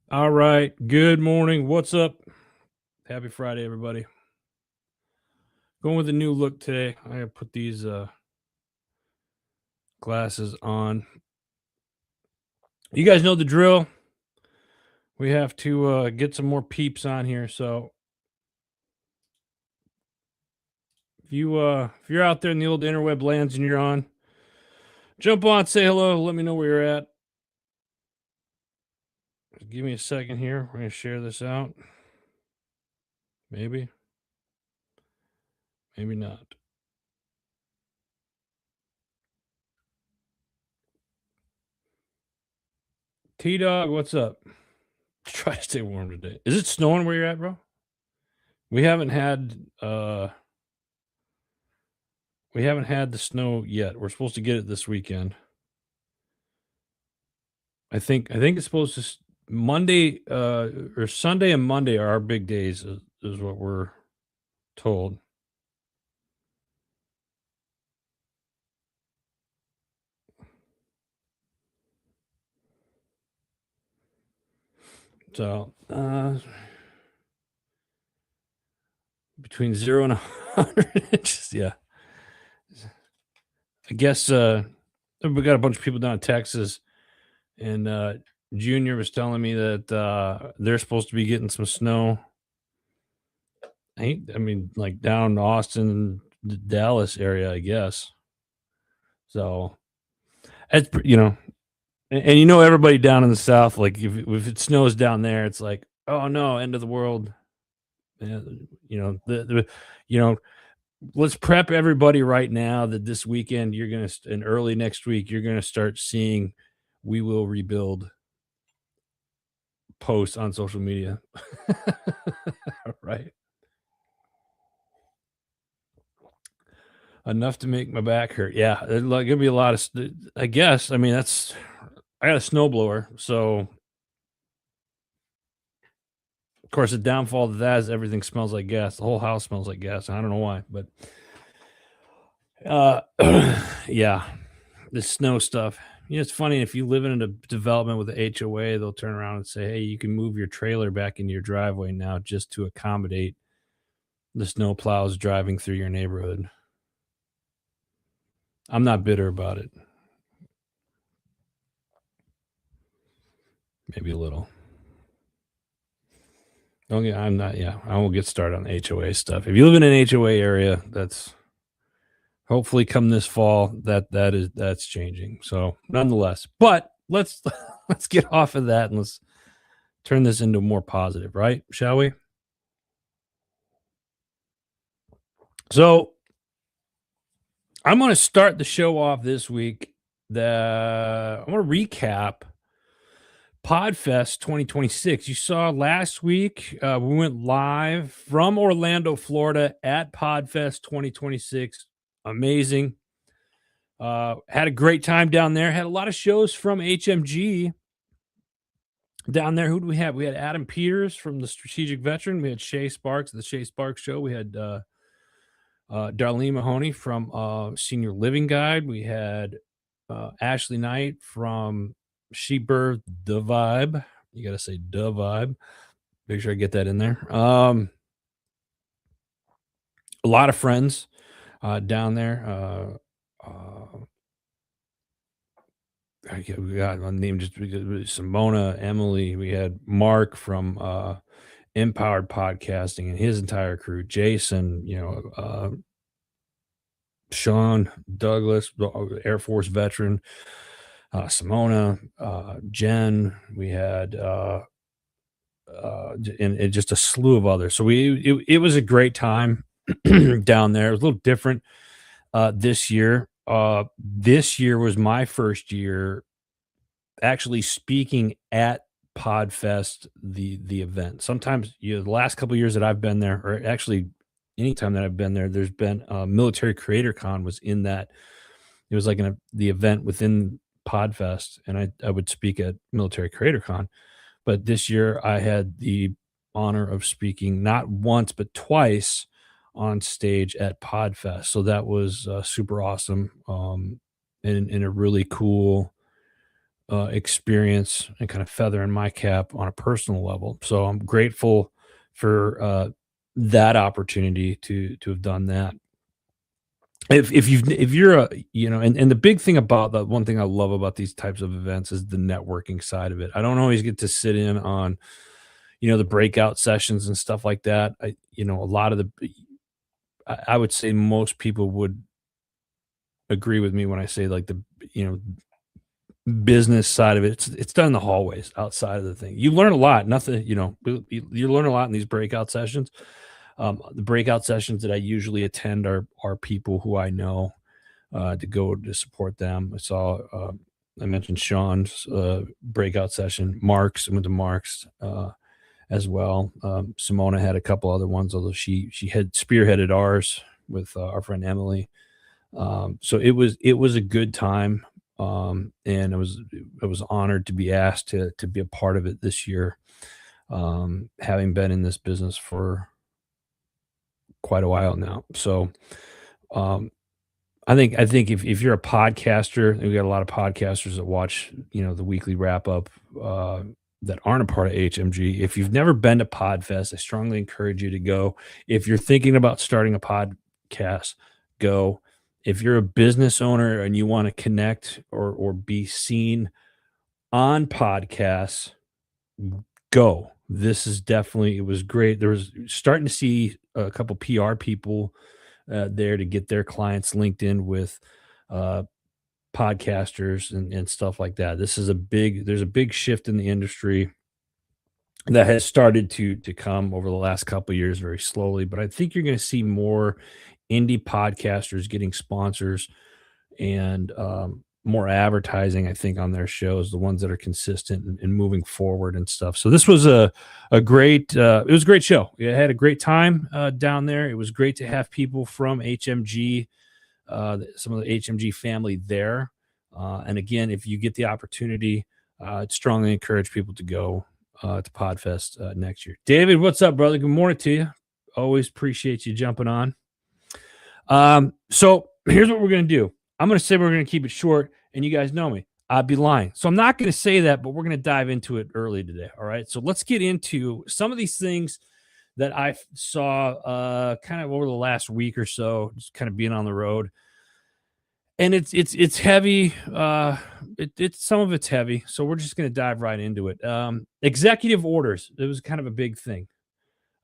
All right. Good morning. What's up? Happy Friday, everybody. Going with a new look today. I gotta put these glasses on. You guys know the drill. We have to get some more peeps on here. So if you're out there in the old interweb lands and you're on, jump on, say hello, let me know where you're at. Just give me a second here. We're gonna share this out. Maybe, maybe not. T Dog, what's up? Try to stay warm today. Is it snowing where you're at, bro? We haven't had we haven't had the snow yet. We're supposed to get it this weekend. I think it's supposed to Monday or Sunday and Monday are our big days is what we're told. So between 0 and 100 inches, yeah. I guess we got a bunch of people down in Texas, and Junior was telling me that they're supposed to be getting some snow. I mean, like down Austin, Dallas area, I guess. So it's and everybody down in the South, like if it snows down there, it's like, oh no, end of the world. Yeah, the you know, let's prep everybody right now that this weekend and early next week you're gonna start seeing we will rebuild posts on social media. Right. Enough to make my back hurt. Yeah, like gonna be a lot of I guess. I mean, I got a snowblower, so of course, the downfall to that is everything smells like gas. The whole house smells like gas. I don't know why, but uh, yeah, the snow stuff. It's funny if you live in a development with the HOA, they'll turn around and say, "Hey, you can move your trailer back into your driveway now just to accommodate the snow plows driving through your neighborhood." I'm not bitter about it. Maybe a little. Oh yeah, I'm not. Yeah, I won't get started on the HOA stuff. If you live in an HOA area, that's hopefully come this fall that's changing. So nonetheless, but let's let's get off of that and let's turn this into more positive, right? Shall we? So I'm going to start the show off this week. I'm going to recap Podfest 2026. You saw last week, we went live from Orlando, Florida at Podfest 2026. Amazing. Had a great time down there. Had a lot of shows from HMG down there. Who do we have? We had Adam Peters from the Strategic Veteran. We had Shay Sparks at the Shay Sparks Show. We had Darlene Mahoney from Senior Living Guide. We had Ashley Knight from She Birthed the Vibe. You got to say the vibe. Make sure I get that in there. A lot of friends down there. We got on name just Simona, Emily. We had Mark from Empowered Podcasting and his entire crew. Jason, Sean Douglas, Air Force veteran. Simona, Jen. We had and just a slew of others. So it was a great time down there. It was a little different this year. This year was my first year actually speaking at Podfest, the event. Sometimes the last couple of years that I've been there, or actually anytime that I've been there, there's been Military Creator Con was in that. It was like the event within Podfest, and I would speak at Military Creator Con. But this year I had the honor of speaking not once but twice on stage at Podfest. So that was super awesome, and a really cool experience and kind of feather in my cap on a personal level. So I'm grateful for that opportunity to have done that. If you're a and the big thing about the one thing I love about these types of events is the networking side of it. I don't always get to sit in on the breakout sessions and stuff like that. A lot of I would say most people would agree with me when I say like the you know business side of it. It's done in the hallways outside of the thing. You learn a lot. Nothing, you learn a lot in these breakout sessions. The breakout sessions that I usually attend are people who I know to go to support them. I mentioned Sean's breakout session. I went to Mark's as well. Simona had a couple other ones, although she had spearheaded ours with our friend Emily. So it was a good time, and I was honored to be asked to be a part of it this year. Having been in this business for quite a while now, so um, I think if you're a podcaster, we got a lot of podcasters that watch the weekly wrap up that aren't a part of HMG. If you've never been to Podfest, I strongly encourage you to go. If you're thinking about starting a podcast, go. If you're a business owner and you want to connect or be seen on podcasts, go. This is definitely, it was great. There was starting to see a couple PR people there to get their clients linked in with uh, podcasters and stuff like that. There's a big shift in the industry that has started to come over the last couple of years very slowly, but I think you're going to see more indie podcasters getting sponsors and more advertising, I think, on their shows, the ones that are consistent and moving forward and stuff. So this was a great it was a great show. I had a great time down there. It was great to have people from HMG, some of the HMG family there. And again, if you get the opportunity, I'd strongly encourage people to go to Podfest next year. David, what's up, brother? Good morning to you. Always appreciate you jumping on. So here's what we're going to do. I'm going to say we're going to keep it short, and you guys know me. I'd be lying. So I'm not going to say that, but we're going to dive into it early today. All right. So let's get into some of these things that I saw kind of over the last week or so, just kind of being on the road. And it's heavy. It's some of it's heavy. So we're just going to dive right into it. Executive orders. It was kind of a big thing.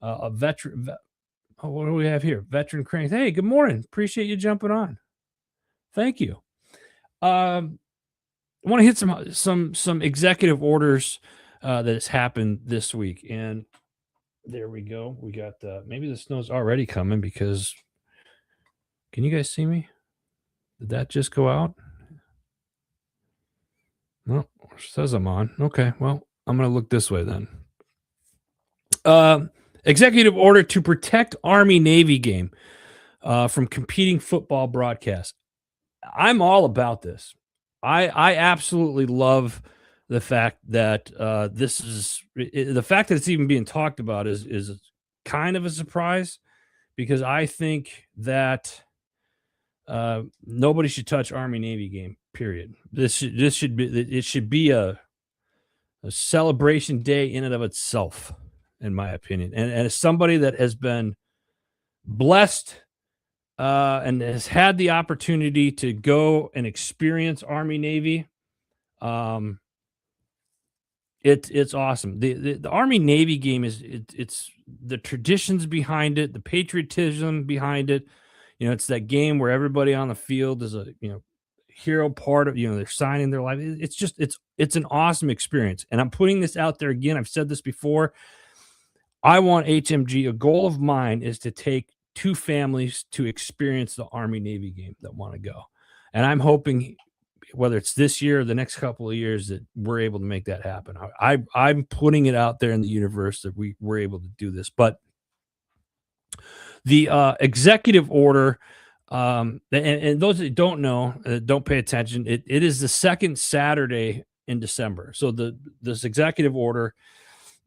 A veteran. Oh, what do we have here? Veteran Cranes. Hey, good morning. Appreciate you jumping on. Thank you. I want to hit some executive orders that has happened this week, and there we go. We got maybe the snow's already coming because can you guys see me? Did that just go out? No, it says I'm on. Okay, well, I'm gonna look this way then. Executive order to protect Army Navy game from competing football broadcasts. I'm all about this. I absolutely love the fact that the fact that it's even being talked about is kind of a surprise because I think that nobody should touch Army Navy game. Period. This should be a celebration day in and of itself, in my opinion. And as somebody that has been blessed and has had the opportunity to go and experience Army Navy, it's awesome. The Army Navy game it's the traditions behind it, the patriotism behind it. It's that game where everybody on the field is a hero part of they're signing their life. It's an awesome experience, and I'm putting this out there again. I've said this before. I want HMG. A goal of mine is to take two families to experience the Army Navy game that want to go, and I'm hoping whether it's this year or the next couple of years that we're able to make that happen. I'm putting it out there in the universe that we're able to do this, the executive order, and those that don't know, don't pay attention. It is the second Saturday in December. So this executive order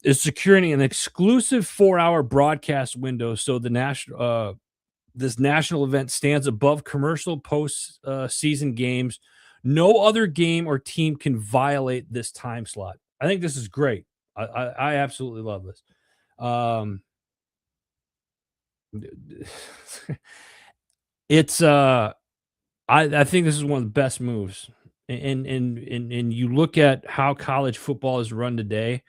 is securing an exclusive 4-hour broadcast window. So this national event stands above commercial post season games, No other game or team can violate this time slot. I think this is great. I absolutely love this. Um, it's I think this is one of the best moves. And you look at how college football is run today,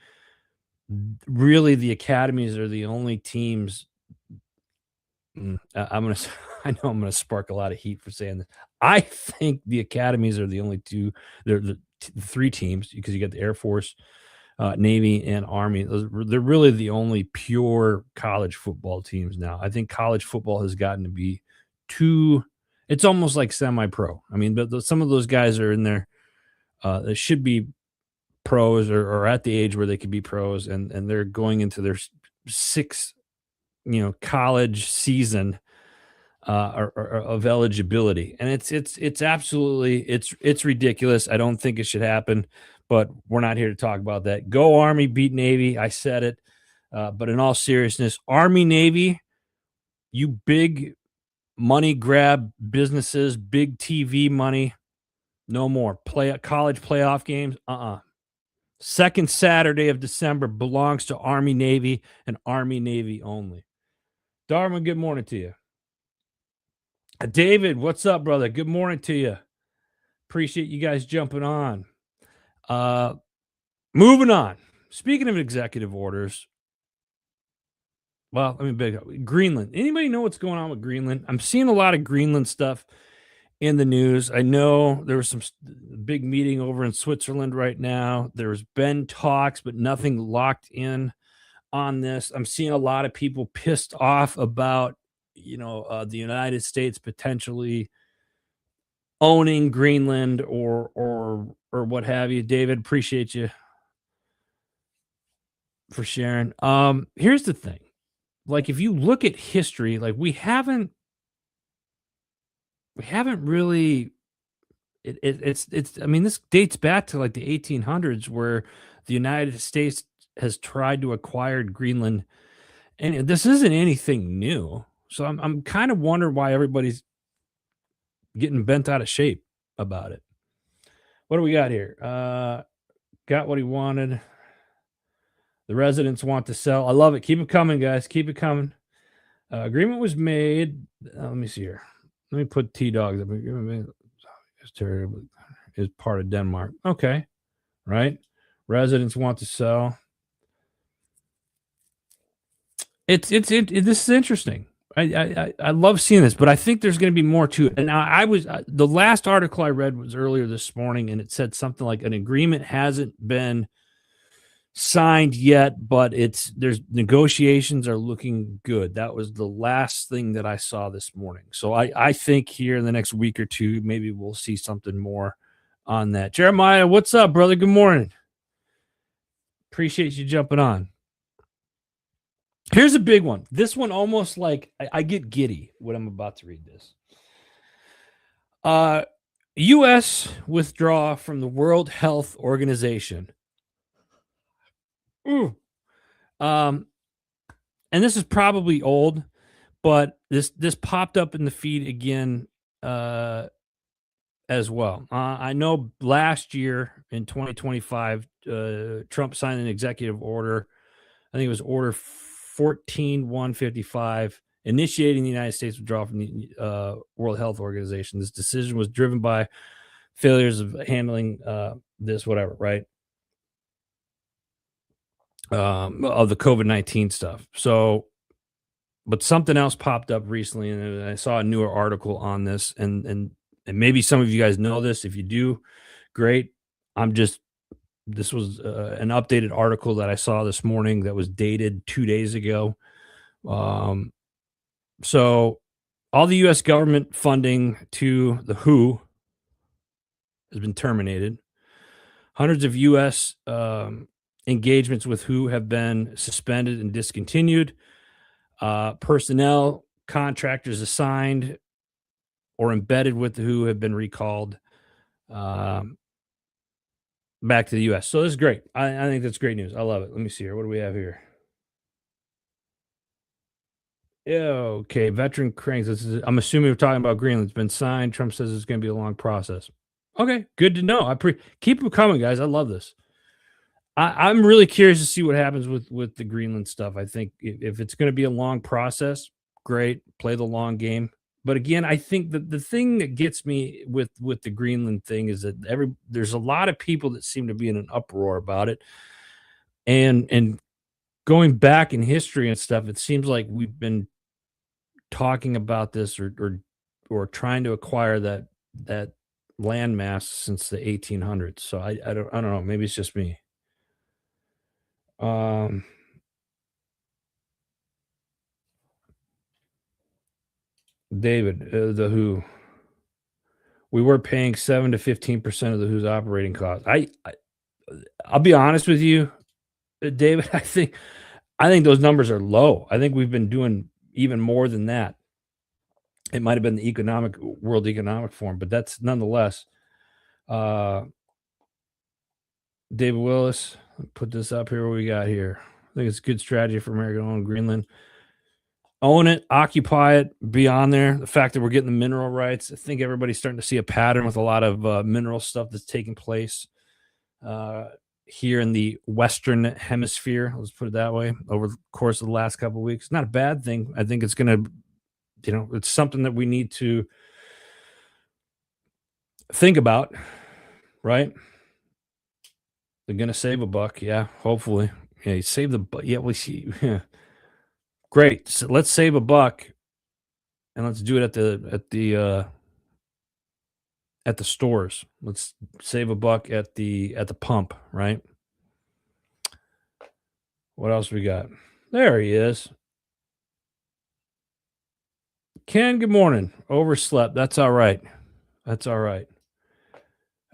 really the academies are the only teams. I'm gonna I know I'm gonna spark a lot of heat for saying this. I think the academies are the only two. They're the three teams because you got the Air Force, Navy, and Army. They're really the only pure college football teams now. I think college football has gotten to be too. It's almost like semi-pro. I mean, but some of those guys are in there. They should be pros or at the age where they could be pros, and they're going into their sixth, college season of eligibility, and it's absolutely it's ridiculous. I don't think it should happen, but we're not here to talk about that. Go Army, beat Navy. I said it, but in all seriousness, Army Navy, you big money grab businesses, big TV money, no more play college playoff games. Second Saturday of December belongs to Army Navy and Army Navy only. Darwin, good morning to you. David, what's up, brother? Good morning to you. Appreciate you guys jumping on. Moving on. Speaking of executive orders, well, let me big up Greenland. Anybody know what's going on with Greenland? I'm seeing a lot of Greenland stuff in the news. I know there was some big meeting over in Switzerland right now. There's been talks, but nothing locked in on this. I'm seeing a lot of people pissed off about, the United States potentially owning Greenland or what have you. David, appreciate you for sharing. Here's the thing. Like if you look at history, like we haven't really it's I mean this dates back to like the 1800s where the United States has tried to acquire Greenland, and this isn't anything new. So I'm kind of wondering why everybody's getting bent out of shape about it. What do we got here? Got what he wanted. The residents want to sell. I love it. Keep it coming, guys. Keep it coming. Agreement was made. Let me see here. Let me put T Dogs. Is part of Denmark. Okay, right. Residents want to sell. This is interesting. I love seeing this, but I think there's going to be more to it. And I was the last article I read was earlier this morning, and it said something like an agreement hasn't been signed yet, but there's negotiations are looking good. That was the last thing that I saw this morning. So I think here in the next week or two, maybe we'll see something more on that. Jeremiah, what's up, brother? Good morning. Appreciate you jumping on. Here's a big one. This one almost like I get giddy when I'm about to read this. U.S. withdraw from the World Health Organization. And this is probably old, but this popped up in the feed again as well. I know last year in 2025, Trump signed an executive order. I think it was Order 14155, initiating the United States withdrawal from the World Health Organization. This decision was driven by failures of handling this, whatever, right? Of the COVID-19 stuff. So, but something else popped up recently, and I saw a newer article on this, and maybe some of you guys know this. If you do, great. This was an updated article that I saw this morning that was dated 2 days ago. So all the U.S. government funding to the WHO has been terminated. Hundreds of U.S. Engagements with WHO have been suspended and discontinued. Personnel, contractors assigned or embedded with the WHO have been recalled back to the U.S. So this is great. I think that's great news. I love it. Let me see here. What do we have here? Yeah, okay. Veteran cranks. I'm assuming we're talking about Greenland. It's been signed. Trump says it's going to be a long process. Okay, good to know. Keep them coming, guys. I love this. I'm really curious to see what happens with the Greenland stuff. I think if it's going to be a long process, great, play the long game. But again, I think that the thing that gets me with the Greenland thing is that there's a lot of people that seem to be in an uproar about it, and going back in history and stuff, it seems like we've been talking about this or trying to acquire that landmass since the 1800s. So I don't know. Maybe it's just me. Um, David, the Who. We were paying 7 to 15% of the Who's operating costs. I'll be honest with you, David. I think those numbers are low. I think we've been doing even more than that. It might have been the World Economic Forum, but that's nonetheless. Uh, David Willis, put this up here. What we got here? I think it's a good strategy for America to own Greenland. Own it, occupy it, be on there. The fact that we're getting the mineral rights, I think everybody's starting to see a pattern with a lot of mineral stuff that's taking place here in the Western Hemisphere. Let's put it that way. Over the course of the last couple of weeks, not a bad thing. I think it's going to, it's something that we need to think about, right? They're going to save a buck, yeah. Hopefully, yeah. You save the buck, yeah. We see, yeah. Great. So let's save a buck, and let's do it at the stores. Let's save a buck at the pump, right? What else we got? There he is. Ken, good morning. Overslept. That's all right. That's all right.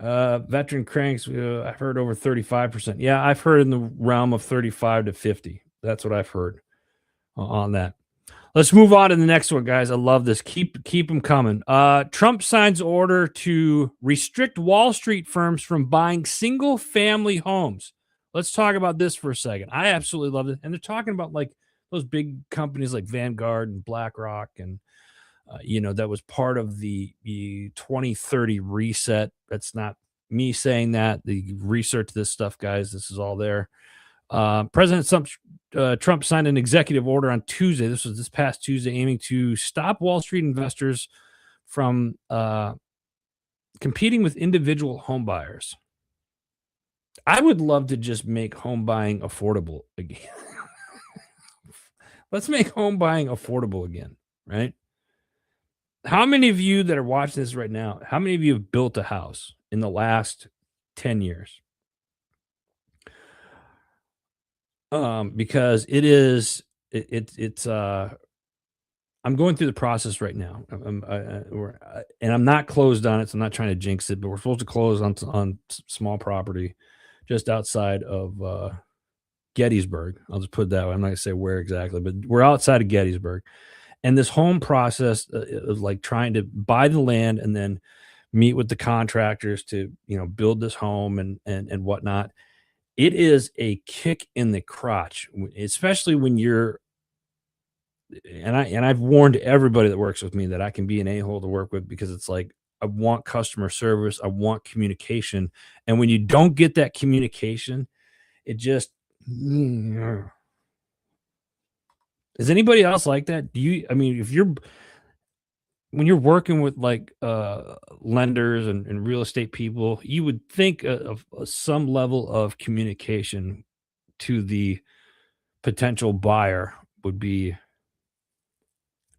Veteran cranks, I've heard over 35%. Yeah, I've heard in the realm of 35 to 50. That's what I've heard on that. Let's move on to the next one, guys. I love this. Keep them coming. Trump signs order to restrict Wall Street firms from buying single family homes. Let's talk about this for a second. I absolutely love it. And they're talking about like those big companies like Vanguard and BlackRock and that was part of the 2030 reset. That's not me saying that. The research this stuff, guys. This is all there. President Trump signed an executive order on Tuesday. This was this past Tuesday, aiming to stop Wall Street investors from competing with individual home buyers. I would love to just make home buying affordable again. Let's make home buying affordable again, right? How many of you that are watching this right now, how many of you have built a house in the last 10 years? Because it's I'm going through the process right now. And I'm not closed on it, so I'm not trying to jinx it, but we're supposed to close on small property just outside of Gettysburg. I'll just put it that way. I'm not gonna say where exactly, but we're outside of Gettysburg. And this home process of like trying to buy the land and then meet with the contractors to build this home and whatnot. It is a kick in the crotch, especially when you're and I've warned everybody that works with me that I can be an a-hole to work with because it's like I want customer service, I want communication, and when you don't get that communication, it just is anybody else like that? I mean, if you're when you're working with like lenders and real estate people, you would think of some level of communication to the potential buyer would be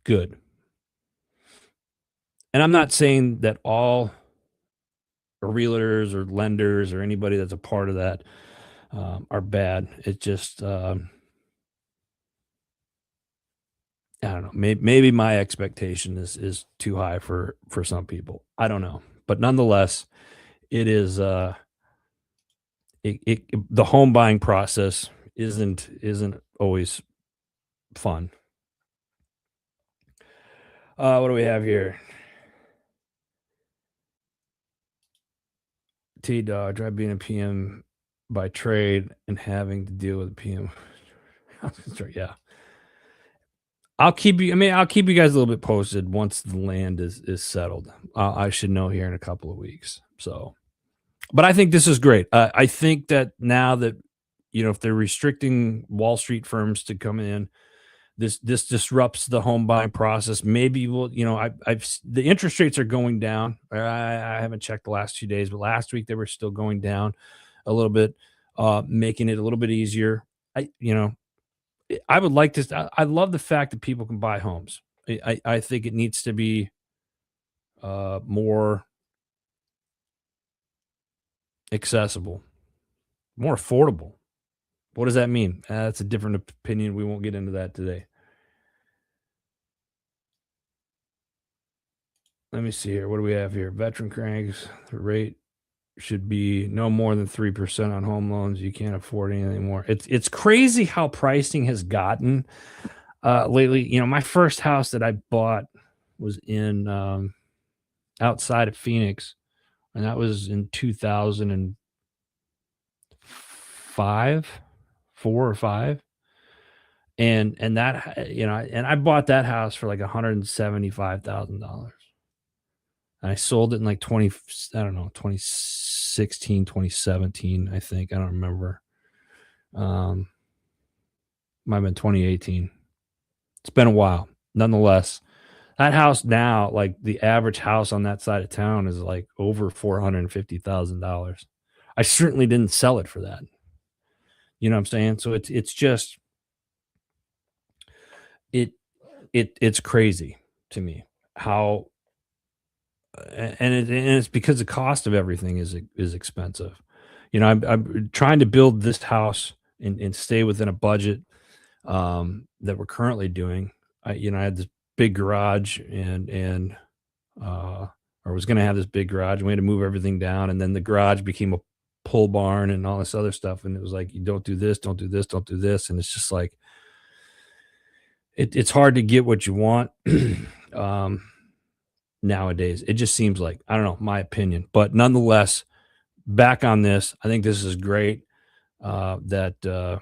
good. And I'm not saying that all realtors or lenders or anybody that's a part of that are bad. It just I don't know. Maybe my expectation is too high for some people. I don't know, but nonetheless, it is the home buying process isn't always fun. What do we have here? T Dog, try being a PM by trade and having to deal with a PM. Yeah. I'll keep you. I mean, I'll keep you guys a little bit posted once the land is settled. I should know here in a couple of weeks. So, but I think this is great. I think that now that if they're restricting Wall Street firms to come in, this disrupts the home buying process. Maybe the interest rates are going down. I haven't checked the last 2 days, but last week they were still going down a little bit, making it a little bit easier. I would like this. I love the fact that people can buy homes. I think it needs to be more accessible, more affordable. What does that mean? That's a different opinion. We won't get into that today. Let me see here. What do we have here? Veteran cranks. The rate should be no more than 3% on home loans. You can't afford anything more. It's crazy how pricing has gotten lately. My first house that I bought was in outside of Phoenix, and that was in 2005, 4 or 5. And that and I bought that house for like $175,000. And I sold it in like 2016, 2017, I think. I don't remember. Might have been 2018. It's been a while. Nonetheless, that house now, like the average house on that side of town is like over $450,000. I certainly didn't sell it for that. You know what I'm saying? So it's just it's crazy to me how and it's because the cost of everything is expensive. I'm trying to build this house and stay within a budget that we're currently doing. I had this big garage or was going to have this big garage. And we had to move everything down, and then the garage became a pole barn and all this other stuff. And it was like, you don't do this, don't do this, don't do this, and it's just like it's hard to get what you want. Nowadays, it just seems like, I don't know, my opinion, but nonetheless, back on this, I think this is great. That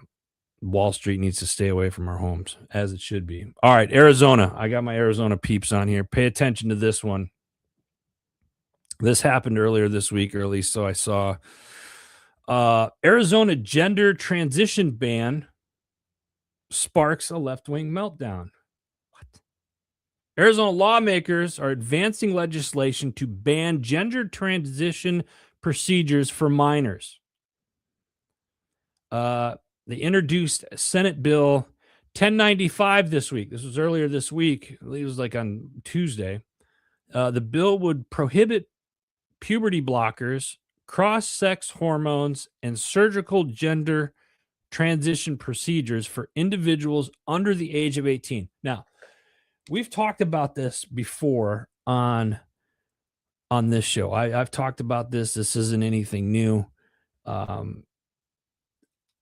Wall Street needs to stay away from our homes, as it should be. All right, Arizona. I got my Arizona peeps on here. Pay attention to this one. This happened earlier this week, or at least so I saw. Arizona gender transition ban sparks a left-wing meltdown. What? Arizona lawmakers are advancing legislation to ban gender transition procedures for minors. They introduced Senate Bill 1095 this week. This was earlier this week. I believe it was like on Tuesday. The bill would prohibit puberty blockers, cross-sex hormones, and surgical gender transition procedures for individuals under the age of 18. Now, we've talked about this before on this show. I've talked about this. This isn't anything new.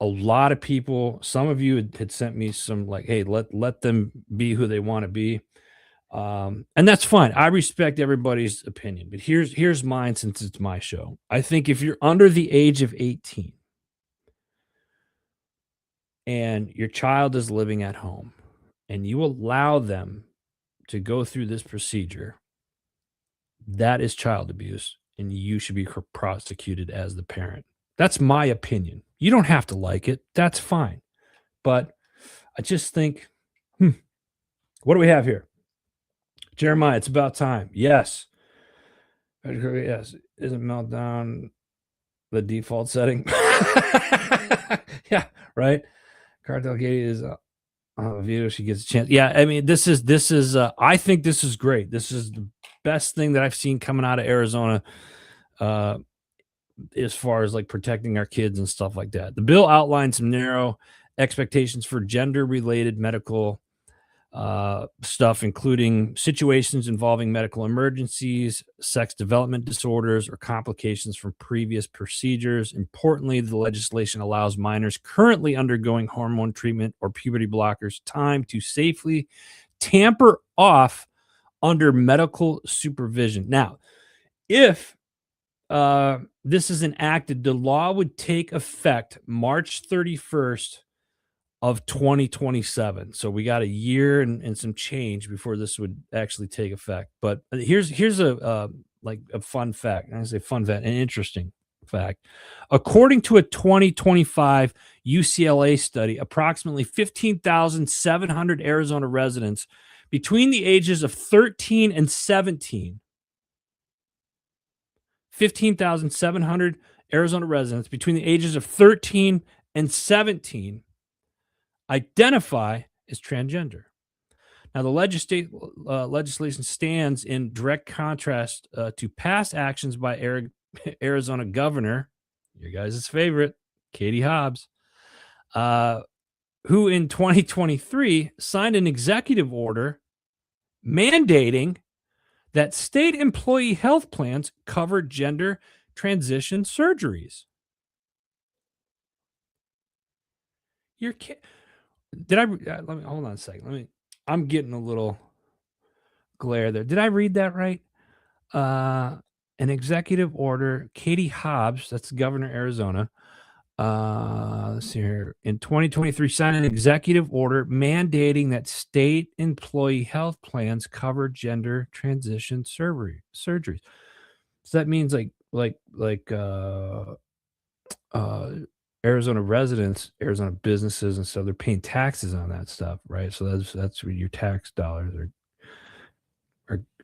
A lot of people, some of you had sent me some like, hey, let them be who they want to be. And that's fine. I respect everybody's opinion, but here's mine, since it's my show. I think if you're under the age of 18 and your child is living at home and you allow them to go through this procedure, that is child abuse, and you should be prosecuted as the parent. That's my opinion. You don't have to like it. That's fine. But I just think, what do we have here? Jeremiah, it's about time. Yes. Yes. Isn't meltdown the default setting? Yeah, right. Cartel Katie is a view. She gets a chance. Yeah, I mean, this is I think this is great. This is the best thing that I've seen coming out of Arizona, as far as like protecting our kids and stuff like that. The bill outlines some narrow expectations for gender related medical stuff, including situations involving medical emergencies, sex development disorders, or complications from previous procedures. Importantly, the legislation allows minors currently undergoing hormone treatment or puberty blockers time to safely tamper off under medical supervision. Now, if this is enacted, the law would take effect March 31st of 2027. So we got a year and some change before this would actually take effect. But here's a like a fun fact. I say fun fact, an interesting fact. According to a 2025 UCLA study, approximately 15,700 Arizona residents between the ages of 13 and 17, 15,700 Arizona residents between the ages of 13 and 17 identify as transgender. Now, the legislation stands in direct contrast to past actions by Arizona Governor, your guys' favorite, Katie Hobbs, who in 2023 signed an executive order mandating that state employee health plans cover gender transition surgeries. Your kid. Did I let me hold on a second. I'm getting a little glare there. Did I read that right? An executive order, Katie Hobbs, that's Governor Arizona. Let's see here. In 2023, signed an executive order mandating that state employee health plans cover gender transition surgeries. So that means Arizona residents, Arizona businesses and stuff, they're paying taxes on that stuff, right? So that's where your tax dollars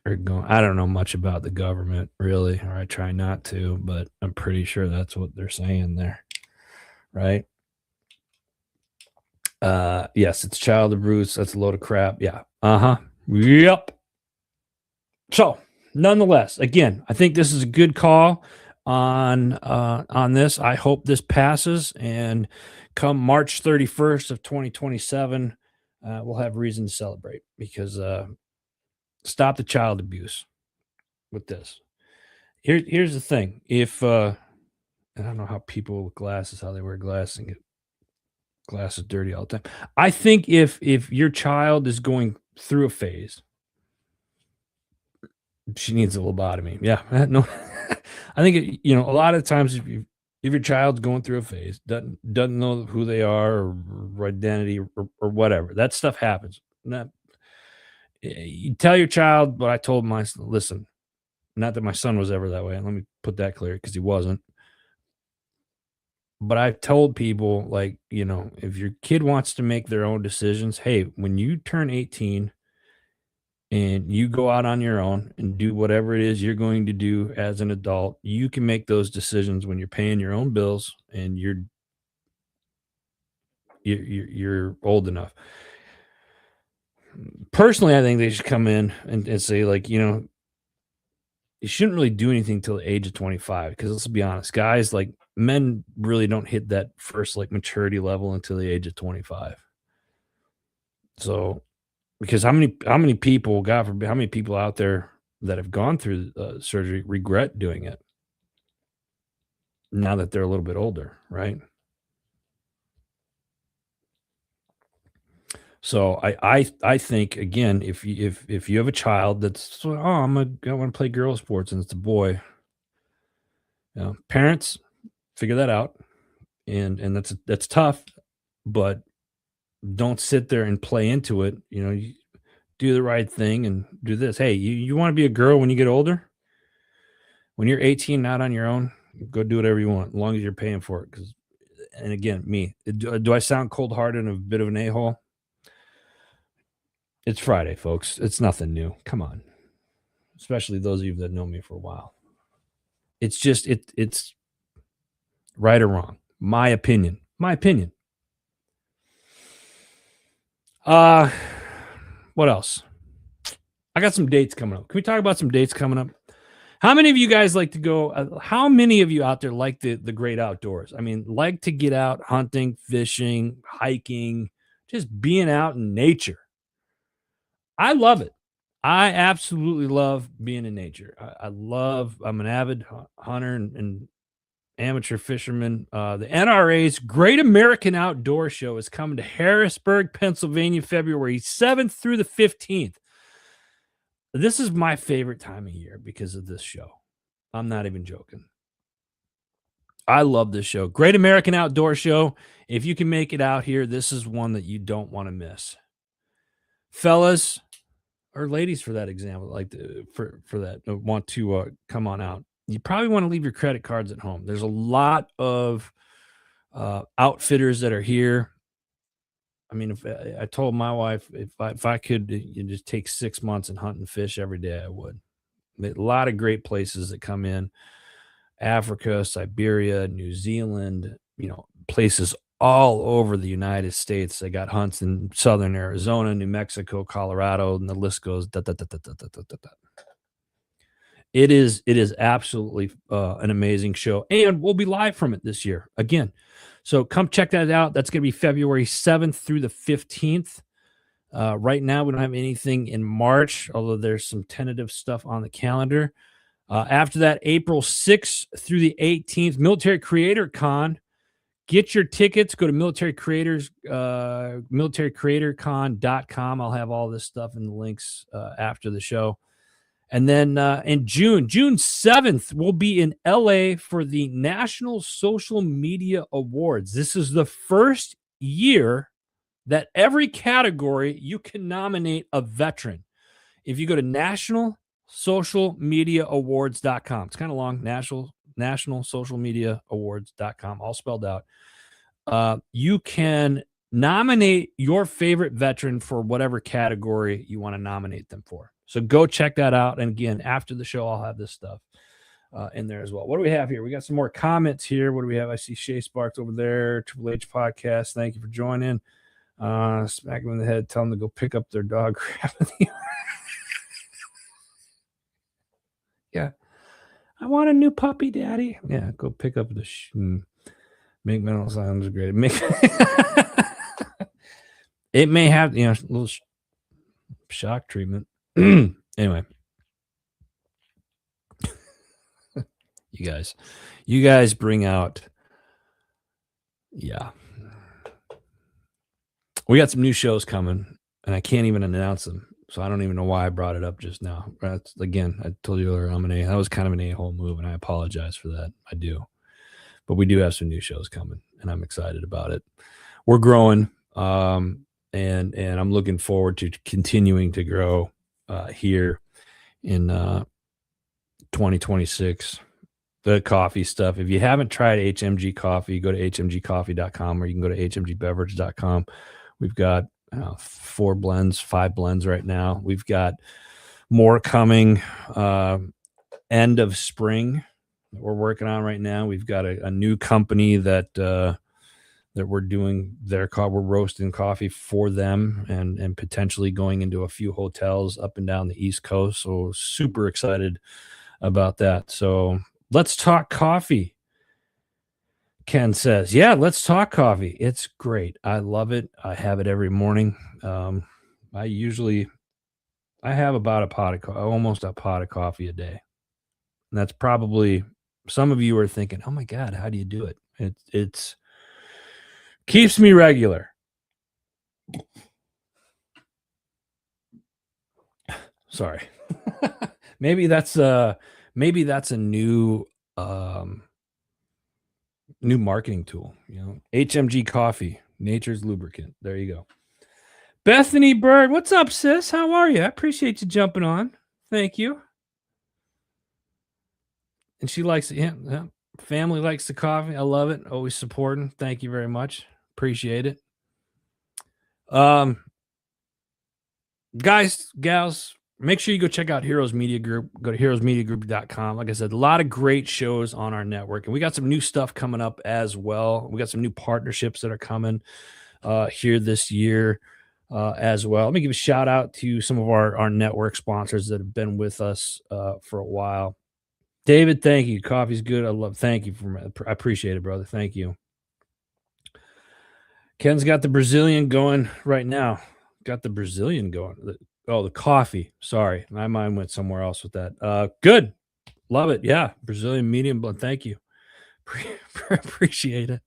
are going. I don't know much about the government really, or I try not to, but I'm pretty sure that's what they're saying there, right? Yes, it's child abuse. That's a load of crap. Yeah. Uh-huh. Yep. So, nonetheless, again, I think this is a good call on this. I hope this passes, and come March 31st of 2027, we'll have reason to celebrate because stop the child abuse with this. Here's the thing. If I don't know how people with glasses, how they wear glasses and get glasses dirty all the time. I think if your child is going through a phase, she needs a lobotomy. Yeah, no, I think a lot of times if your child's going through a phase, doesn't know who they are or identity or whatever, that stuff happens. You tell your child what I told my son. Listen, not that my son was ever that way. Let me put that clear because he wasn't. But I've told people, like, if your kid wants to make their own decisions, hey, when you turn 18 and you go out on your own and do whatever it is you're going to do as an adult, you can make those decisions when you're paying your own bills and you're old enough. Personally, I think they should come in and say, like, you shouldn't really do anything till the age of 25, because let's be honest, guys, like, men really don't hit that first like maturity level until the age of 25. So, because how many people, God forbid, how many people out there that have gone through surgery regret doing it now that they're a little bit older, right? So I think, again, if you have a child that's, oh, I want to play girl sports and it's a boy, parents, figure that out, and that's tough, but don't sit there and play into it. You do the right thing and do this. Hey, you want to be a girl when you get older? When you're 18, not on your own, go do whatever you want, as long as you're paying for it. And again, do I sound cold hearted and a bit of an a hole? It's Friday, folks. It's nothing new. Come on, especially those of you that know me for a while. It's just it's right or wrong. My opinion. My opinion. What else? I got some dates coming up. Can we talk about some dates coming up? How many of you guys like to go? How many of you out there like the great outdoors? I mean, like to get out hunting, fishing, hiking, just being out in nature. I love it. I absolutely love being in nature. I'm an avid hunter and amateur fisherman. The NRA's Great American Outdoor Show is coming to Harrisburg, Pennsylvania, February 7th through the 15th. This is my favorite time of year because of this show. I'm not even joking. I love this show. Great American Outdoor Show. If you can make it out here, this is one that you don't want to miss. Fellas, or ladies for that example, like for that want to come on out. You probably want to leave your credit cards at home. There's a lot of outfitters that are here. I mean, if I told my wife if I could just take 6 months and hunt and fish every day, I would. A lot of great places that come in. Africa, Siberia, New Zealand, places all over the United States. They got hunts in southern Arizona, New Mexico, Colorado, and the list goes. It is absolutely an amazing show, and we'll be live from it this year again. So come check that out. That's going to be February 7th through the 15th. Right now, we don't have anything in March, although there's some tentative stuff on the calendar. After that, April 6th through the 18th, Military Creator Con. Get your tickets. Go to militarycreatorcon.com. I'll have all this stuff in the links after the show. And then in June 7th, we'll be in LA for the National Social Media Awards. This is the first year that every category you can nominate a veteran. If you go to nationalsocialmediaawards.com, it's kind of long, nationalsocialmediaawards.com, all spelled out. You can nominate your favorite veteran for whatever category you want to nominate them for. So go check that out. And again, after the show, I'll have this stuff in there as well. What do we have here? We got some more comments here. What do we have? I see Shay Sparks over there. Triple H Podcast. Thank you for joining. Smack them in the head. Tell them to go pick up their dog crap. Yeah. I want a new puppy, Daddy. Yeah, go pick up the make mental sounds great. It may have, a little shock treatment. Anyway. You guys bring out, yeah. We got some new shows coming, and I can't even announce them. So I don't even know why I brought it up just now. Again, I told you earlier, that was kind of an a-hole move, and I apologize for that. I do. But we do have some new shows coming, and I'm excited about it. We're growing, and I'm looking forward to continuing to grow here in 2026. The coffee stuff. If you haven't tried HMG coffee, go to hmgcoffee.com, or you can go to hmgbeverage.com. We've got 5 blends right now. We've got more coming end of spring that we're working on right now. We've got a new company that we're doing we're roasting coffee for them and potentially going into a few hotels up and down the East Coast. So super excited about that. So let's talk coffee. Ken says, yeah, let's talk coffee. It's great. I love it. I have it every morning. I have about almost a pot of coffee a day. And that's probably, some of you are thinking, oh my God, how do you do it? It's keeps me regular. Sorry. maybe that's a new marketing tool, HMG coffee, nature's lubricant. There you go. Bethany Bird, what's up, sis? How are you? I appreciate you jumping on. Thank you. And she likes it. Yeah. Family likes the coffee. I love it. Always supporting. Thank you very much. Appreciate it. Guys, gals, make sure you go check out Heroes Media Group. Go to heroesmediagroup.com. Like I said, a lot of great shows on our network. And we got some new stuff coming up as well. We got some new partnerships that are coming here this year as well. Let me give a shout out to some of our network sponsors that have been with us for a while. David, thank you. Coffee's good. Thank you. I appreciate it, brother. Thank you. Ken's got the Brazilian going right now. Got the Brazilian going. The coffee. Sorry. My mind went somewhere else with that. Good. Love it. Yeah. Brazilian medium blend. Thank you. Appreciate it.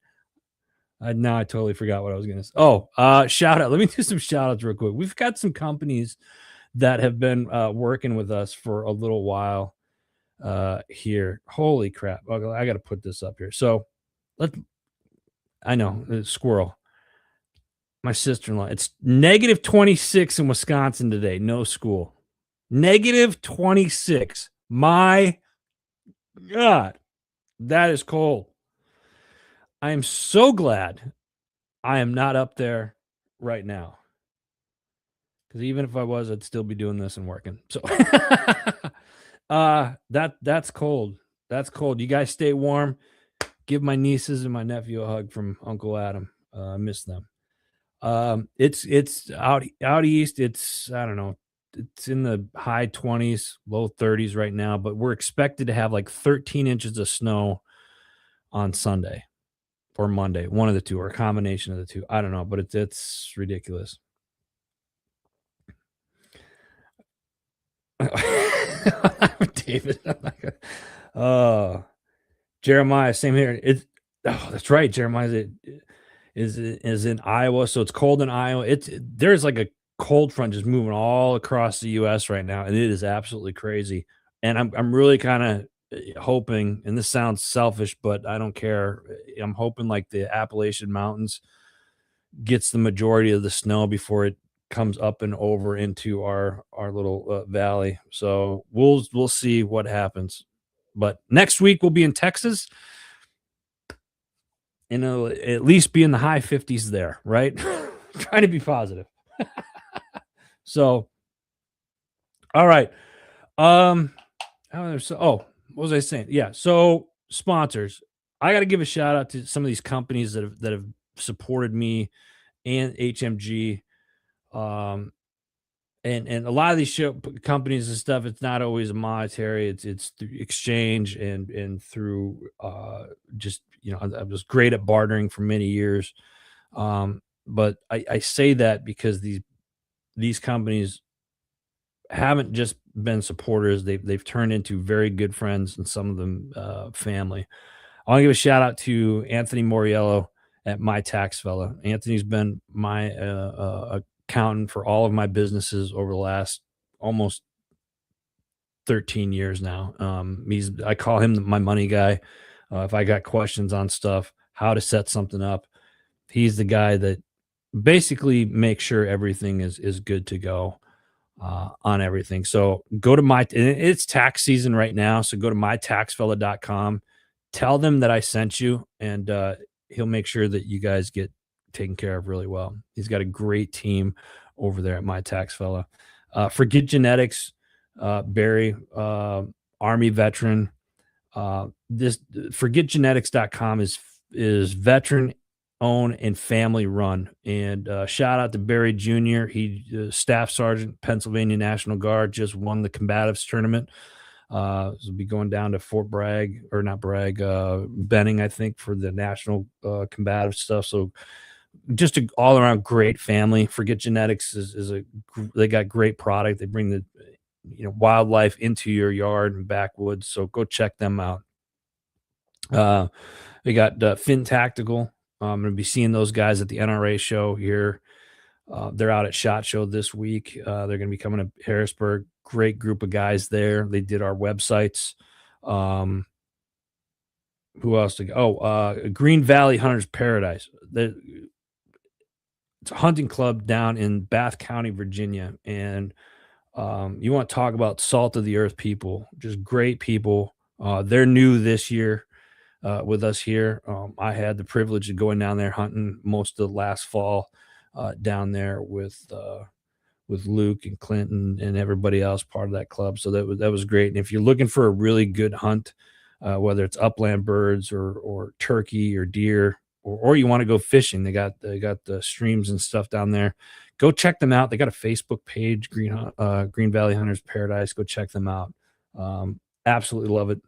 Now I totally forgot what I was going to say. Shout out. Let me do some shout outs real quick. We've got some companies that have been working with us for a little while here. Holy crap. I got to put this up here. So I know, squirrel. My sister-in-law. It's negative 26 in Wisconsin today. No school. Negative 26. My God, that is cold. I am so glad I am not up there right now. Because even if I was, I'd still be doing this and working. So that's cold. That's cold. You guys stay warm. Give my nieces and my nephew a hug from Uncle Adam. I miss them. It's out east. It's I don't know. It's in the high 20s, low 30s right now, but we're expected to have like 13 inches of snow on Sunday or Monday, one of the two, or a combination of the two. I don't know, but it's ridiculous. David, Jeremiah, same here. That's right. Jeremiah is in Iowa, so it's cold in Iowa. There's like a cold front just moving all across the U.S. right now, and it is absolutely crazy. And I'm really kind of hoping, and this sounds selfish, but I don't care. I'm hoping like the Appalachian Mountains gets the majority of the snow before it comes up and over into our little valley. So we'll see what happens. But next week we'll be in Texas, and it'll at least be in the high 50s there, right? Trying to be positive. So, all right. What was I saying? Yeah. So sponsors, I got to give a shout out to some of these companies that have supported me and HMG. Um, and a lot of these companies and stuff, it's not always monetary. It's through exchange and through just I was great at bartering for many years. But I say that because these companies haven't just been supporters; they've turned into very good friends, and some of them family. I want to give a shout out to Anthony Moriello at My Tax Fella. Anthony's been my accountant for all of my businesses over the last almost 13 years now. I call him my money guy. If I got questions on stuff, how to set something up, he's the guy that basically makes sure everything is good to go on everything. So go to it's tax season right now. So go to mytaxfella.com. Tell them that I sent you, and he'll make sure that you guys get taken care of really well. He's got a great team over there at My Tax Fella. Forget Genetics, Barry, Army veteran. This forgetgenetics.com is veteran owned and family run. And shout out to Barry Jr. He staff sergeant, Pennsylvania National Guard, just won the combatives tournament. This will be going down to Fort Bragg, or not Bragg, Benning, I think, for the national combative stuff. So just an all around great family. Forget Genetics they got great product. They bring the wildlife into your yard and backwoods. So go check them out. We got Finn Tactical. I'm going to be seeing those guys at the NRA show here. They're out at SHOT Show this week. They're going to be coming to Harrisburg. Great group of guys there. They did our websites. Who else to go? Green Valley Hunters Paradise. It's a hunting club down in Bath County, Virginia. And you want to talk about salt of the earth people, just great people. They're new this year with us here. I had the privilege of going down there hunting most of the last fall down there with Luke and Clinton and everybody else part of that club. So that was great. And if you're looking for a really good hunt, whether it's upland birds or turkey or deer, or you want to go fishing, they got the streams and stuff down there. Go check them out. They got a Facebook page, Green Valley Hunters Paradise. Go check them out. Absolutely love it.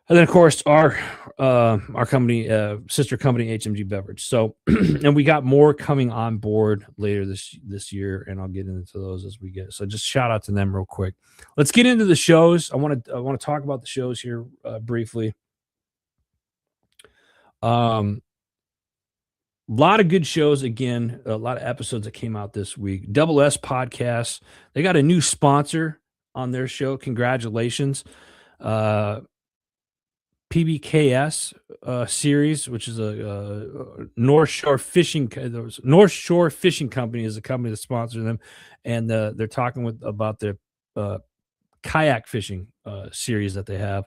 And then, of course, our company, sister company, HMG Beverage. So, and we got more coming on board later this year, and I'll get into those as we get. So, just shout out to them real quick. Let's get into the shows. I want to talk about the shows here briefly. A lot of good shows. Again, a lot of episodes that came out this week. Double S Podcast. They got a new sponsor on their show. Congratulations. PBKS series, which is a North Shore Fishing North Shore Fishing Company is a company that sponsors them, and they're talking about their kayak fishing series that they have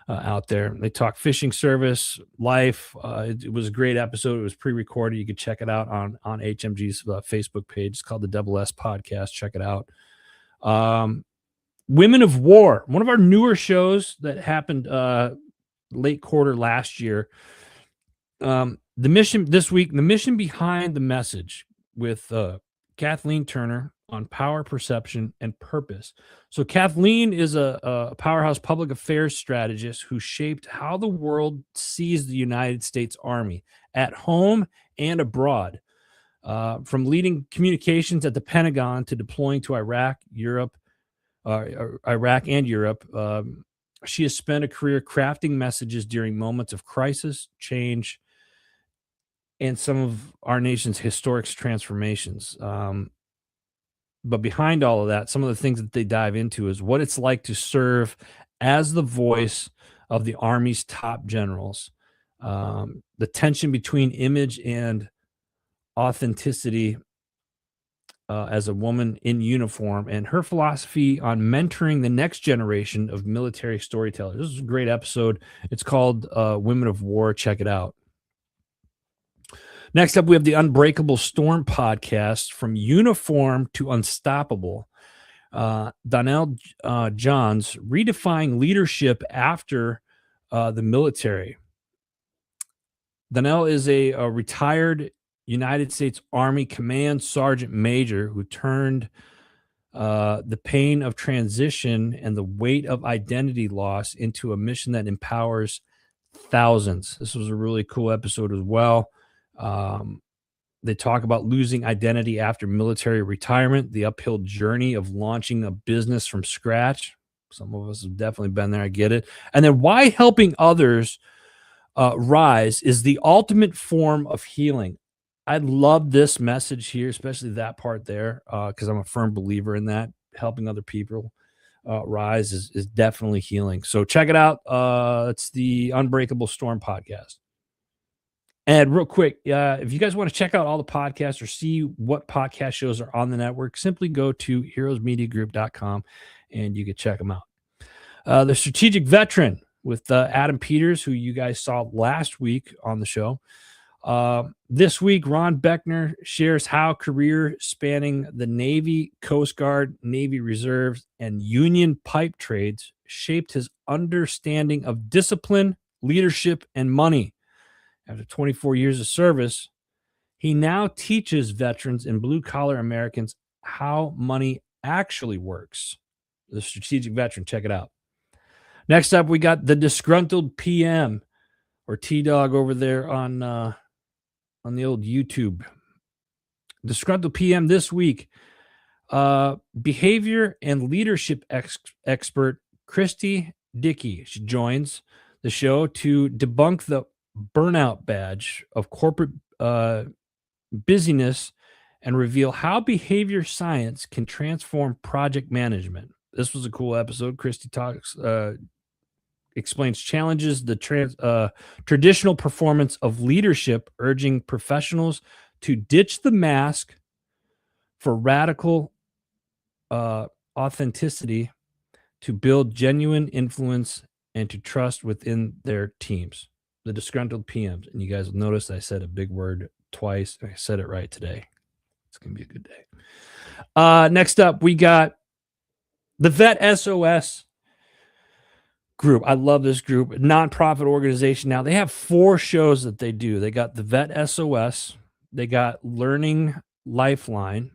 out there. They talk fishing service, life. It was a great episode. It was pre-recorded. You could check it out on HMG's Facebook page. It's called the Double S Podcast. Check it out. Women of War, one of our newer shows that happened late quarter last year. The mission this week, the mission behind the message with Kathleen Turner on power, perception, and purpose. So Kathleen is a powerhouse public affairs strategist who shaped how the world sees the United States Army at home and abroad. From leading communications at the Pentagon to deploying to Iraq and Europe. She has spent a career crafting messages during moments of crisis, change, and some of our nation's historic transformations. But behind all of that, some of the things that they dive into is what it's like to serve as the voice of the Army's top generals, the tension between image and authenticity as a woman in uniform, and her philosophy on mentoring the next generation of military storytellers. This is a great episode. It's called Women of War. Check it out. Next up, we have the Unbreakable Storm podcast, From Uniform to Unstoppable. Donnell Johns, redefining leadership after the military. Donnell is a retired United States Army Command Sergeant Major who turned the pain of transition and the weight of identity loss into a mission that empowers thousands. This was a really cool episode as well. They talk about losing identity after military retirement, the uphill journey of launching a business from scratch. Some of us have definitely been there. I get it. And then why helping others rise is the ultimate form of healing. I love this message here, especially that part there, because I'm a firm believer in that. Helping other people rise is definitely healing. So check it out. It's the Unbreakable Storm podcast. And real quick, if you guys want to check out all the podcasts or see what podcast shows are on the network, simply go to heroesmediagroup.com and you can check them out. The Strategic Veteran with Adam Peters, who you guys saw last week on the show. This week, Ron Beckner shares how career spanning the Navy, Coast Guard, Navy Reserves, and union pipe trades shaped his understanding of discipline, leadership, and money. After 24 years of service, he now teaches veterans and blue-collar Americans how money actually works. The Strategic Veteran, check it out. Next up, we got the Disgruntled PM, or T-Dog over there on the old YouTube. Disgruntled PM this week. Behavior and leadership expert Christy Dickey. She joins the show to debunk the burnout badge of corporate busyness and reveal how behavior science can transform project management. This was a cool episode. Christy explains challenges, the traditional performance of leadership, urging professionals to ditch the mask for radical authenticity, to build genuine influence, and to trust within their teams. The Disgruntled PMs. And you guys will notice I said a big word twice. I said it right today. It's going to be a good day. Next up, we got the Vet SOS group. I love this group. Nonprofit organization. Now, they have 4 shows that they do. They got the Vet SOS. They got Learning Lifeline.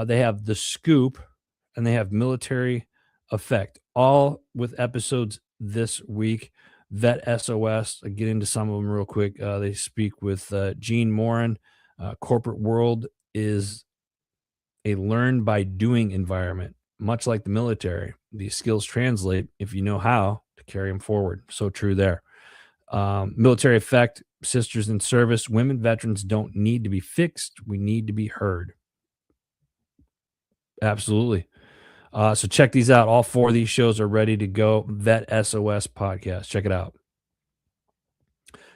They have The Scoop. And they have Military Effect. All with episodes this week. Vet SOS. I'll get into some of them real quick. They speak with Gene Morin. Corporate world is a learn by doing environment, much like the military. These skills translate if you know how to carry them forward. So true there. Military Effect, Sisters in Service. Women veterans don't need to be fixed. We need to be heard. Absolutely. So check these out. All 4 of these shows are ready to go. Vet SOS podcast. Check it out.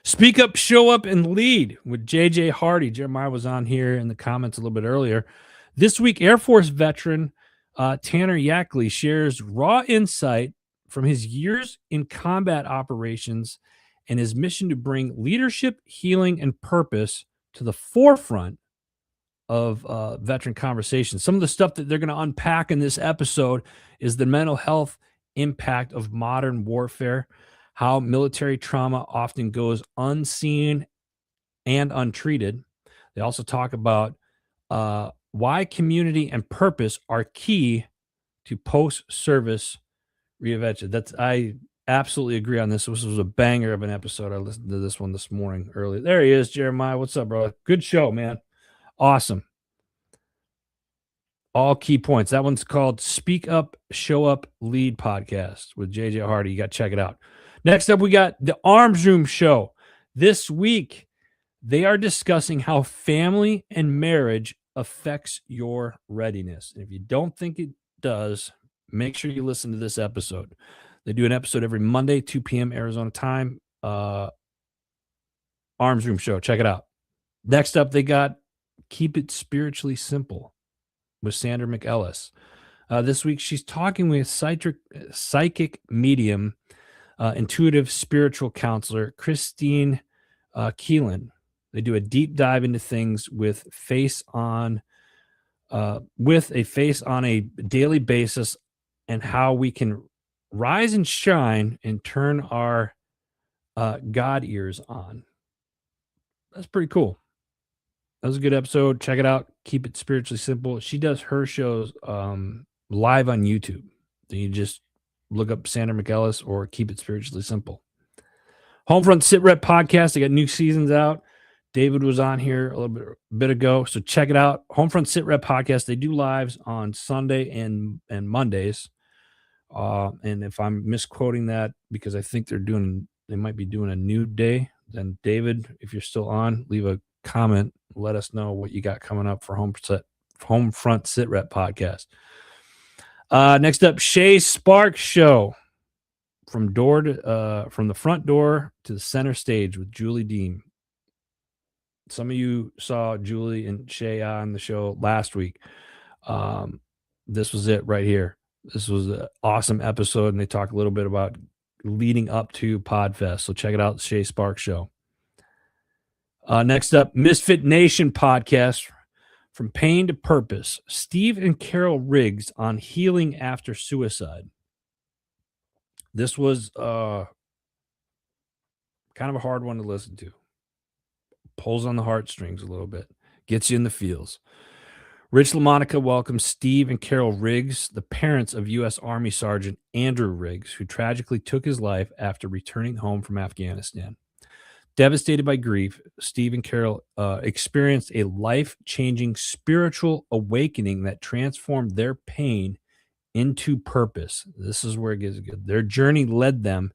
Speak up, show up, and lead with JJ Hardy. Jeremiah was on here in the comments a little bit earlier. This week, Air Force veteran Tanner Yackley shares raw insight from his years in combat operations and his mission to bring leadership, healing, and purpose to the forefront of veteran conversations. Some of the stuff that they're going to unpack in this episode is the mental health impact of modern warfare, how military trauma often goes unseen and untreated. They also talk about why community and purpose are key to post-service reinvention. I absolutely agree on this. This was a banger of an episode. I listened to this one this morning early. There he is, Jeremiah. What's up, bro? Good show, man. Awesome. All key points. That one's called Speak Up, Show Up, Lead Podcast with JJ Hardy. You got to check it out. Next up, we got the Arms Room Show. This week, they are discussing how family and marriage affects your readiness. And if you don't think it does, make sure you listen to this episode. They do an episode every Monday, 2 p.m. Arizona time. Arms Room Show. Check it out. Next up, they got Keep It Spiritually Simple with Sandra McEllis. This week, she's talking with psychic medium, intuitive spiritual counselor, Christine Keelan. They do a deep dive into things with a face on a daily basis and how we can rise and shine and turn our God ears on. That's pretty cool. That was a good episode. Check it out. Keep It Spiritually Simple. She does her shows live on YouTube. Then you just look up Sandra McEllis or Keep It Spiritually Simple. Homefront Sit Rep Podcast. They got new seasons out. David was on here a little bit ago, so check it out. Homefront Sit Rep Podcast. They do lives on Sunday and Mondays. And if I'm misquoting that because I think they might be doing a new day, then David, if you're still on, leave a comment. Let us know what you got coming up for Homefront Sit Rep Podcast. Next up, Shay Sparks Show from the front door to the center stage with Julie Deem. Some of you saw Julie and Shay on the show last week. This was it right here. This was an awesome episode, and they talk a little bit about leading up to Podfest. So check it out, Shay Sparks Show. Next up, Misfit Nation Podcast, From Pain to Purpose. Steve and Carol Riggs on healing after suicide. This was kind of a hard one to listen to. Pulls on the heartstrings a little bit. Gets you in the feels. Rich LaMonica welcomes Steve and Carol Riggs, the parents of U.S. Army Sergeant Andrew Riggs, who tragically took his life after returning home from Afghanistan. Devastated by grief, Steve and Carol experienced a life-changing spiritual awakening that transformed their pain into purpose. This is where it gets good. Their journey led them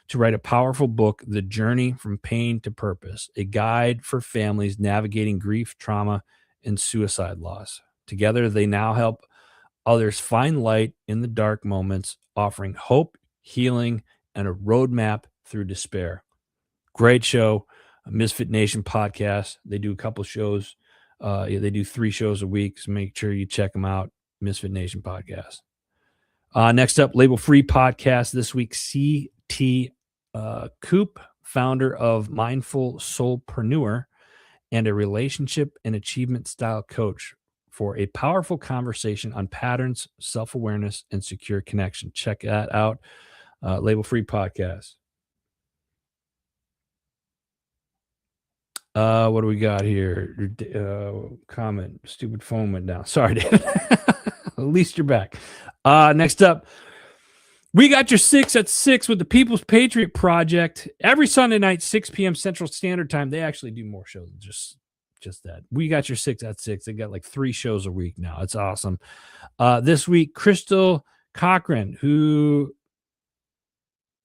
to write a powerful book, The Journey from Pain to Purpose, a guide for families navigating grief, trauma, and suicide loss. Together, they now help others find light in the dark moments, offering hope, healing, and a roadmap through despair. Great show, Misfit Nation Podcast. They do a couple shows. They do 3 shows a week, so make sure you check them out, Misfit Nation Podcast. Next up, Label Free Podcast. This week, C.T. Coop, founder of Mindful Soulpreneur and a relationship and achievement style coach, for a powerful conversation on patterns, self-awareness, and secure connection. Check that out, Label Free Podcast. What do we got here? Comment. Stupid phone went down. Sorry, David. At least you're back. Next up, we got your 6 at 6 with the People's Patriot Project. Every Sunday night, 6 p.m. Central Standard Time. They actually do more shows than just that. We got your 6 at 6. They got like 3 shows a week now. It's awesome. This week, Crystal Cochran, who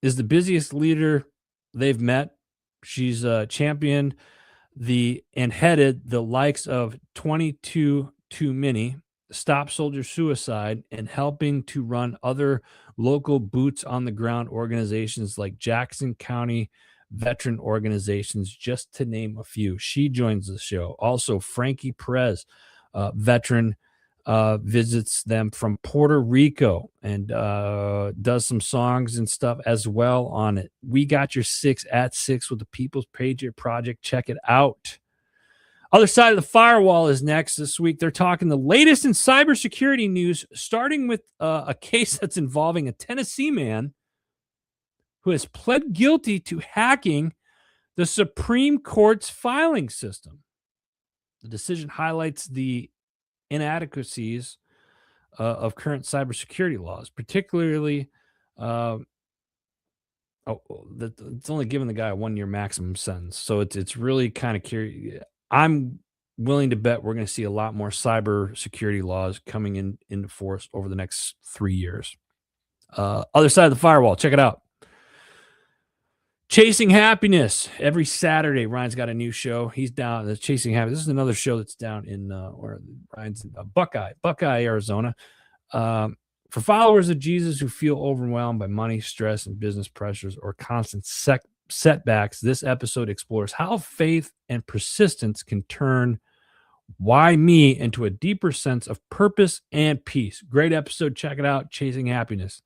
is the busiest leader they've met. She's championed and headed the likes of 22 Too Many, Stop Soldier Suicide, and helping to run other local boots on the ground organizations like Jackson County veteran organizations, just to name a few. She joins the show. Also, Frankie Perez, veteran, visits them from Puerto Rico and does some songs and stuff as well on it. We got your 6 at 6 with the People's Patriot Project. Check it out. Other Side of the Firewall is next this week. They're talking the latest in cybersecurity news, starting with a case that's involving a Tennessee man who has pled guilty to hacking the Supreme Court's filing system. The decision highlights the inadequacies of current cybersecurity laws, particularly it's only giving the guy a 1-year maximum sentence. So it's really kind of curious. I'm willing to bet we're going to see a lot more cybersecurity laws coming into force over the next 3 years. Other Side of the Firewall, check it out. Chasing Happiness every Saturday. Ryan's got a new show. He's down. The Chasing Happiness. This is another show that's down in where Ryan's in Buckeye, Arizona. For followers of Jesus who feel overwhelmed by money, stress, and business pressures or constant setbacks, this episode explores how faith and persistence can turn why me into a deeper sense of purpose and peace. Great episode. Check it out. Chasing Happiness.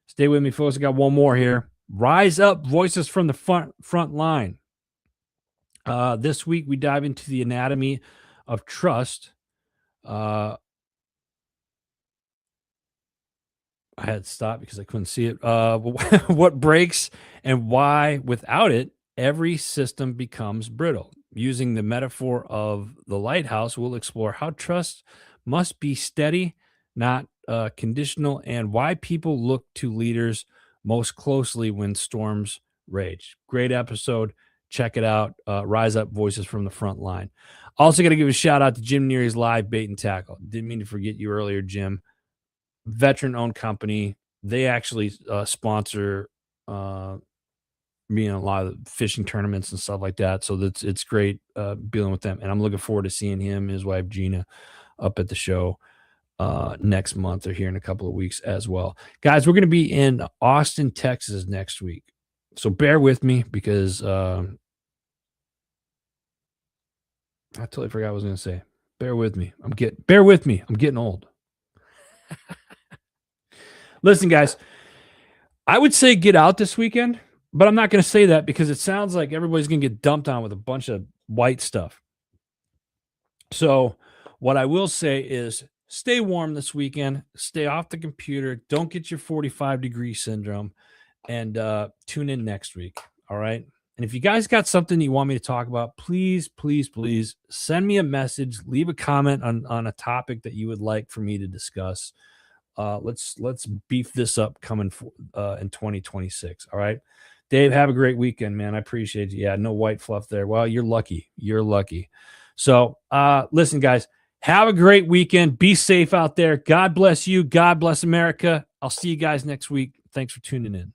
Stay with me, folks. I got one more here. Rise Up, Voices from the Front Line. This week, we dive into the anatomy of trust. I had to stop because I couldn't see it. What breaks and why, without it, every system becomes brittle. Using the metaphor of the lighthouse, we'll explore how trust must be steady, not conditional, and why people look to leaders most closely when storms rage. Great episode. Check it out. Rise Up, Voices from the Front Line. Also got to give a shout out to Jim Neary's Live Bait and Tackle. Didn't mean to forget you earlier, Jim. Veteran-owned company. They actually sponsor me in a lot of fishing tournaments and stuff like that. So it's great dealing with them. And I'm looking forward to seeing him and his wife, Gina, up at the show next month or here in a couple of weeks as well. Guys, we're going to be in Austin, Texas next week. So bear with me because I totally forgot what I was going to say. Bear with me. I'm getting old. Listen, guys, I would say get out this weekend, but I'm not going to say that because it sounds like everybody's going to get dumped on with a bunch of white stuff. So what I will say is stay warm this weekend, stay off the computer, don't get your 45-degree syndrome, and tune in next week, all right? And if you guys got something you want me to talk about, please, please, please send me a message, leave a comment on a topic that you would like for me to discuss. Let's beef this up coming in 2026, all right? Dave, have a great weekend, man. I appreciate you. Yeah, no white fluff there. Well, you're lucky. You're lucky. So listen, guys, have a great weekend. Be safe out there. God bless you. God bless America. I'll see you guys next week. Thanks for tuning in.